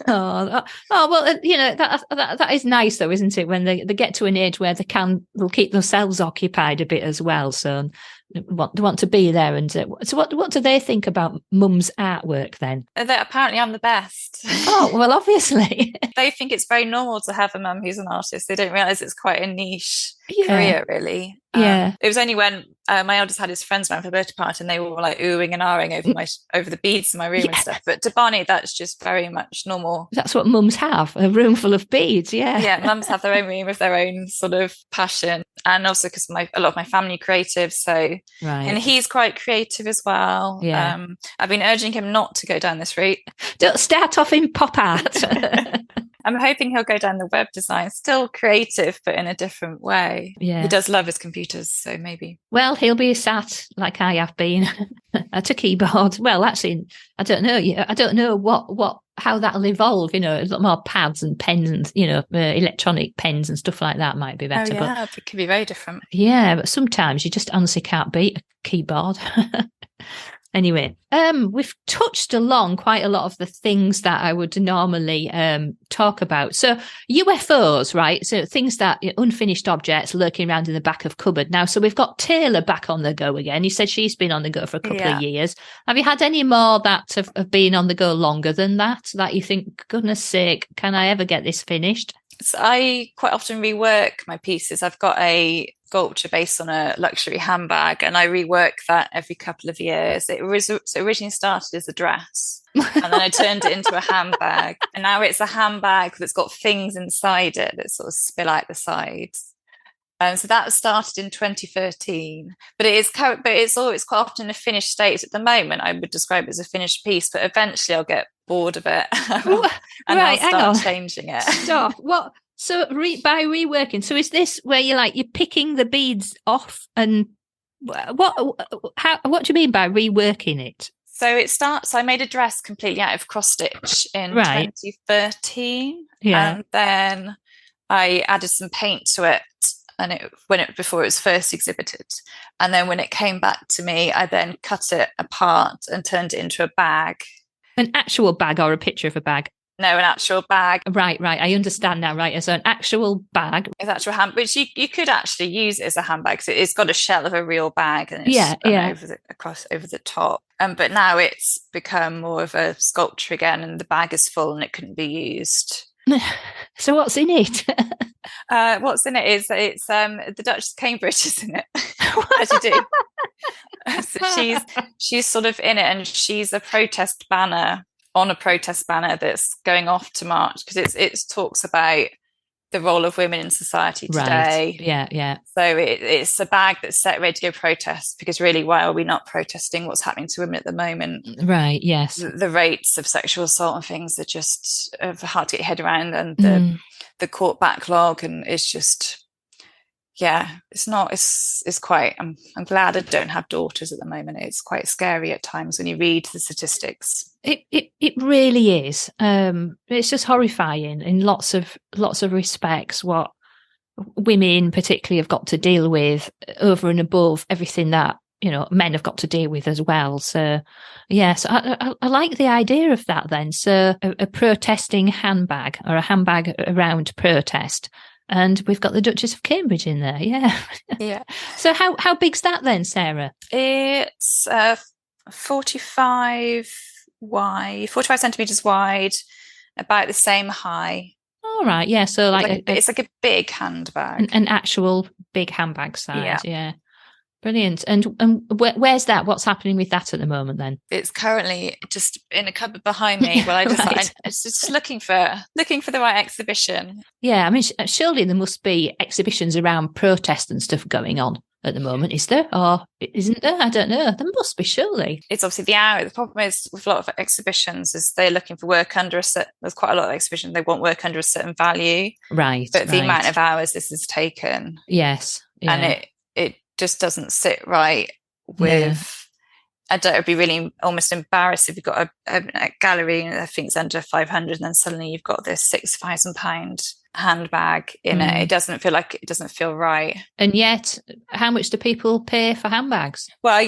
Well, that is nice though, isn't it? When they get to an age where they'll keep themselves occupied a bit as well. So they want to be there. And so what do they think about mum's artwork then? That apparently I'm the best. Oh, well, obviously. They think it's very normal to have a mum who's an artist. They don't realise it's quite a niche career, really. It was only when my eldest had his friends around for a birthday party and they were oohing and ahhing over the beads in my room and stuff. But to Barney, that's just very much normal. That's what mums have, a room full of beads, Yeah, mums have their own room with their own sort of passion. And also because a lot of my family creative, so and he's quite creative as well. I've been urging him not to go down this route. Don't start off in pop art. I'm hoping he'll go down the web design, still creative, but in a different way. Yeah. He does love his computers, so maybe. Well, he'll be sat like I have been at a keyboard. Well, actually, I don't know. I don't know how that'll evolve. A lot more pads and pens and, electronic pens and stuff like that might be better. Oh, yeah, but it could be very different. Yeah, but sometimes you just honestly can't beat a keyboard. Anyway, we've touched along quite a lot of the things that I would normally talk about. So UFOs, right? So things that unfinished objects lurking around in the back of cupboard. Now, so we've got Taylor back on the go again. You said she's been on the go for a couple of years. Have you had any more that have been on the go longer than that you think, goodness sake, can I ever get this finished? So I quite often rework my pieces. I've got a sculpture based on a luxury handbag and I rework that every couple of years. It originally started as a dress And then I turned it into a handbag. And now it's a handbag that's got things inside it that sort of spill out the sides. So that started in 2013, but it's always quite often a finished state at the moment. I would describe it as a finished piece, but eventually I'll get bored of it and I'll start changing it. Stop. What? So by reworking, so is this where you're picking the beads off, and what do you mean by reworking it? So I made a dress completely out of cross stitch in 2013, and then I added some paint to it. And before it was first exhibited, and then when it came back to me, I then cut it apart and turned it into a bag. An actual bag, or a picture of a bag? No, an actual bag. Right. I understand now. Right, so an actual bag. It's actual hand, which you could actually use it as a handbag. So it's got a shell of a real bag, and it's over the top. But now it's become more of a sculpture again, and the bag is full and it couldn't be used. So what's in it? What's in it is it's the Duchess of Cambridge is in it, as you do. So she's sort of in it, and she's a protest banner that's going off to march, because it talks about the role of women in society today. Right. Yeah. So it's a bag that's set ready to go protest, because really, why are we not protesting what's happening to women at the moment? Right. Yes. The rates of sexual assault and things are just hard to get your head around, and the court backlog, and it's just, it's quite, I'm glad I don't have daughters at the moment. It's quite scary at times when you read the statistics. It really is. It's just horrifying in lots of respects what women particularly have got to deal with, over and above everything that men have got to deal with as well. So yes, I like the idea of that then. So a protesting handbag, or a handbag around protest, and we've got the Duchess of Cambridge in there. Yeah. So how big's that then, Sarah? It's 45 centimeters wide, about the same high. All right. Yeah. So it's like a big handbag, an actual big handbag size. Yeah. Brilliant. And where's that? What's happening with that at the moment then? It's currently just in a cupboard behind me. Well, I'm just looking for the right exhibition. Yeah, I mean, surely there must be exhibitions around protest and stuff going on at the moment, is there? Or isn't there? I don't know. There must be, surely. It's obviously the hour. The problem is with a lot of exhibitions is they're looking for work under there's quite a lot of exhibitions, they want work under a certain value. Right. But the amount of hours this has taken. Yes. Yeah. And it just doesn't sit right with, it'd be really almost embarrassed if you've got a gallery and I think it's under 500, and then suddenly you've got this £6,000 handbag in it. It doesn't feel right. And yet, how much do people pay for handbags? Well,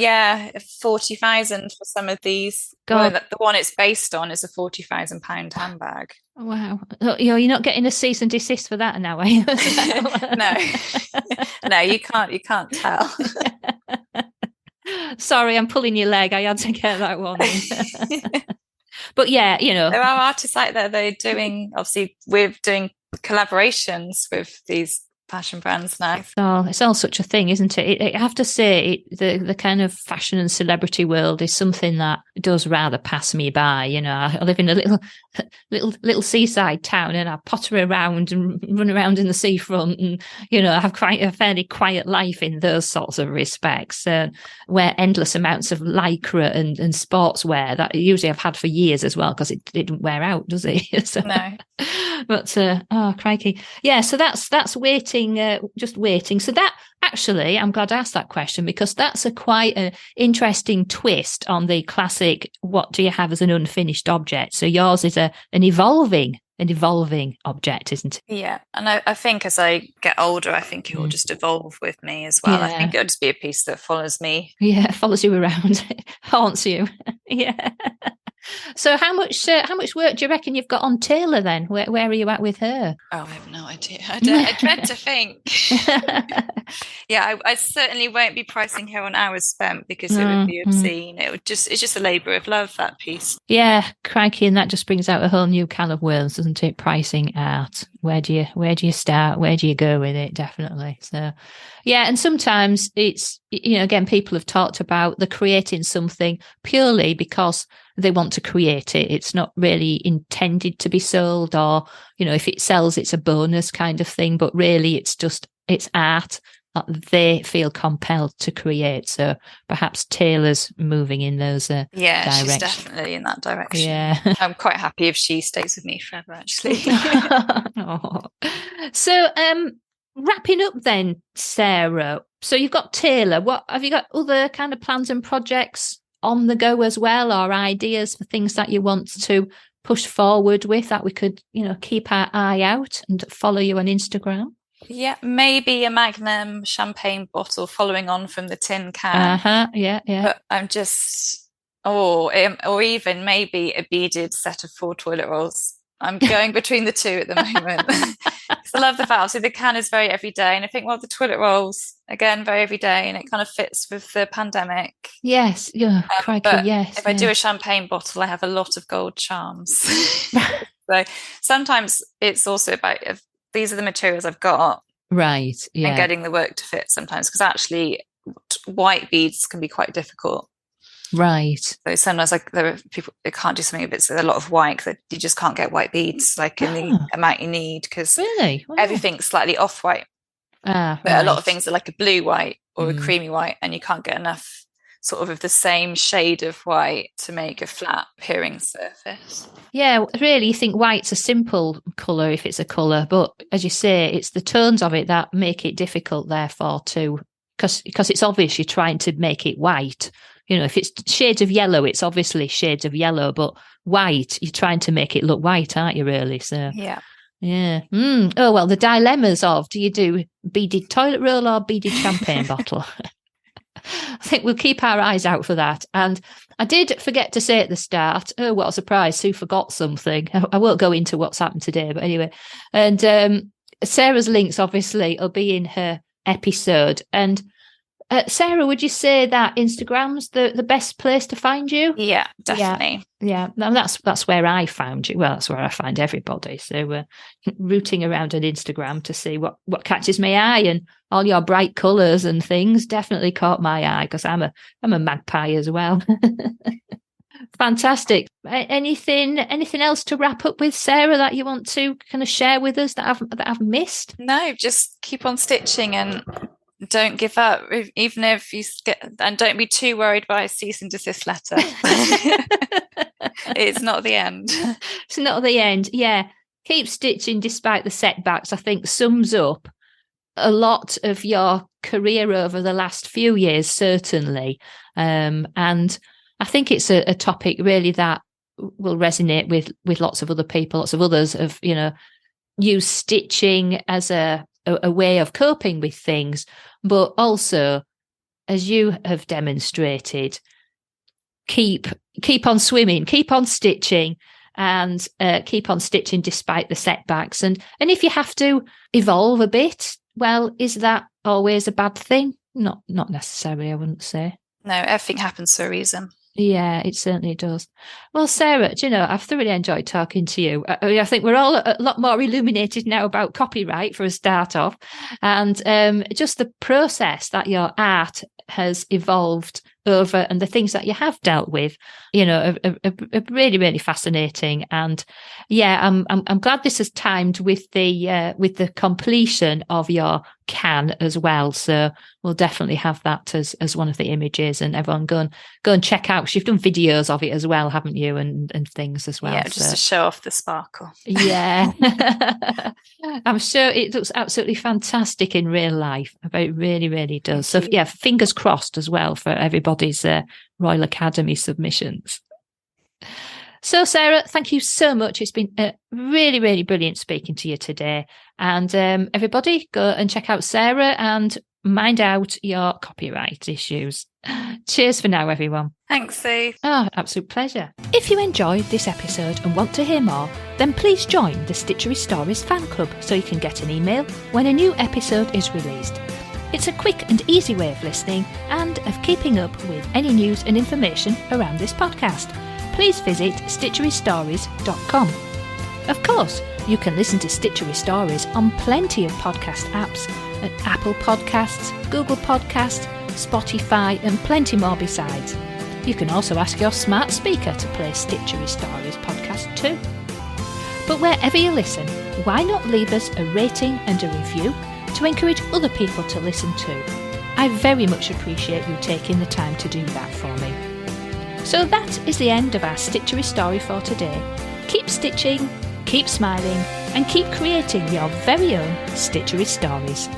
40,000 for some of these. Well, the one it's based on is a £40,000 handbag. Wow. You're not getting a cease and desist for that now, are you? No, you can't tell. Sorry, I'm pulling your leg. I had to get that one in. But there are artists out there, they're doing, obviously we're doing collaborations with these fashion brands now. Oh, it's all such a thing, isn't it? I have to say, the kind of fashion and celebrity world is something that does rather pass me by. I live in a little seaside town, and I potter around and run around in the seafront, and I have quite a fairly quiet life in those sorts of respects. Wear endless amounts of lycra and sportswear that usually I've had for years as well, because it didn't wear out, does it? So, no. But crikey, yeah. So that's waiting, just waiting. So that actually, I'm glad I asked that question, because that's quite an interesting twist on the classic. What do you have as an unfinished object? So yours is an evolving object, isn't it? Yeah, and I think as I get older, I think it will just evolve with me as well. Yeah. I think it'll just be a piece that follows me. Yeah, follows you around, haunts you. Yeah. So how much work do you reckon you've got on Taylor then? Where are you at with her? Oh, I have no idea. I dread to think. Yeah, I certainly won't be pricing her on hours spent, because it would be obscene. It's just a labour of love, that piece. Yeah, crikey, and that just brings out a whole new can of worms, doesn't it? Pricing art. Where do you start? Where do you go with it? Definitely. So, yeah, and sometimes it's again, people have talked about the creating something purely because they want to create it. It's not really intended to be sold, or, you know, if it sells, it's a bonus kind of thing. But really, it's art that they feel compelled to create. So perhaps Taylor's moving in those directions. She's definitely in that direction. Yeah. I'm quite happy if she stays with me forever, actually. Oh. So wrapping up then, Sarah. So you've got Taylor. What have you got other kind of plans and projects on the go as well, or ideas for things that you want to push forward with that we could, you know, keep our eye out and follow you on Instagram? Yeah, maybe a Magnum champagne bottle following on from the tin can. Yeah. But I'm just, or even maybe a beaded set of 4 toilet rolls. I'm going between the two at the moment. Because I love the valve. So the can is very everyday, and I think, well, the toilet rolls, again, very everyday, and it kind of fits with the pandemic. Yes, yeah, crikey, but yes. If I do a champagne bottle, I have a lot of gold charms. So sometimes it's also about, if these are the materials I've got, right? Yeah, and getting the work to fit sometimes, because actually white beads can be quite difficult. Right. So sometimes, like, there are people that can't do something if it's a lot of white, that you just can't get white beads like in the amount you need, because really everything's slightly off white. But a lot of things are like a blue white or a creamy white, and you can't get enough sort of the same shade of white to make a flat appearing surface. Yeah, really, you think white's a simple colour if it's a colour, but as you say, it's the tones of it that make it difficult, therefore, too, because it's obvious you're trying to make it white. You know, if it's shades of yellow, it's obviously shades of yellow, but white, you're trying to make it look white, aren't you, really? So yeah. Oh, well, the dilemmas of, do you do beaded toilet roll or beaded champagne bottle? I think we'll keep our eyes out for that. And I did forget to say at the start, oh, what a surprise, Sue forgot something. I won't go into what's happened today, but anyway. And Sarah's links, obviously, will be in her episode. And Sarah, would you say that Instagram's the best place to find you? Yeah, definitely. Yeah. That's where I found you. Well, that's where I find everybody. So rooting around on Instagram to see what catches my eye, and all your bright colours and things definitely caught my eye, because I'm a magpie as well. Fantastic. Anything else to wrap up with, Sarah, that you want to kind of share with us that I've missed? No, just keep on stitching and don't give up, even if you get, and don't be too worried by a cease and desist letter. It's not the end. It's not the end. Yeah. Keep stitching despite the setbacks, I think, sums up a lot of your career over the last few years, certainly. And I think it's a topic really that will resonate with lots of other people, lots of others, of, you know, use stitching as a way of coping with things, but also, as you have demonstrated, keep on swimming, keep on stitching, and keep on stitching despite the setbacks. And if you have to evolve a bit, well, is that always a bad thing? Not necessarily, I wouldn't say. No, everything happens for a reason. Yeah, it certainly does. Well, Sarah, do you know, I've thoroughly enjoyed talking to you. I think we're all a lot more illuminated now about copyright for a start off, and just the process that your art has evolved over, and the things that you have dealt with, you know, are really, really fascinating. And yeah, I'm glad this has timed with the completion of your can as well. So we'll definitely have that as one of the images, and everyone go and check out. You've done videos of it as well, haven't you, and things as well. Yeah, just to show off the sparkle. Yeah. I'm sure it looks absolutely fantastic in real life. It really, really does. So yeah, fingers crossed as well for everybody's Royal Academy submissions. So, Sarah, thank you so much. It's been really, really brilliant speaking to you today. And everybody, go and check out Sarah and mind out your copyright issues. Cheers for now, everyone. Thanks, Sue. Oh, absolute pleasure. If you enjoyed this episode and want to hear more, then please join the Stitchery Stories fan club so you can get an email when a new episode is released. It's a quick and easy way of listening and of keeping up with any news and information around this podcast. Please visit stitcherystories.com. Of course, you can listen to Stitchery Stories on plenty of podcast apps at Apple Podcasts, Google Podcasts, Spotify, and plenty more besides. You can also ask your smart speaker to play Stitchery Stories podcast too. But wherever you listen, why not leave us a rating and a review to encourage other people to listen too? I very much appreciate you taking the time to do that for me. So that is the end of our Stitchery story for today. Keep stitching, keep smiling, and keep creating your very own Stitchery stories.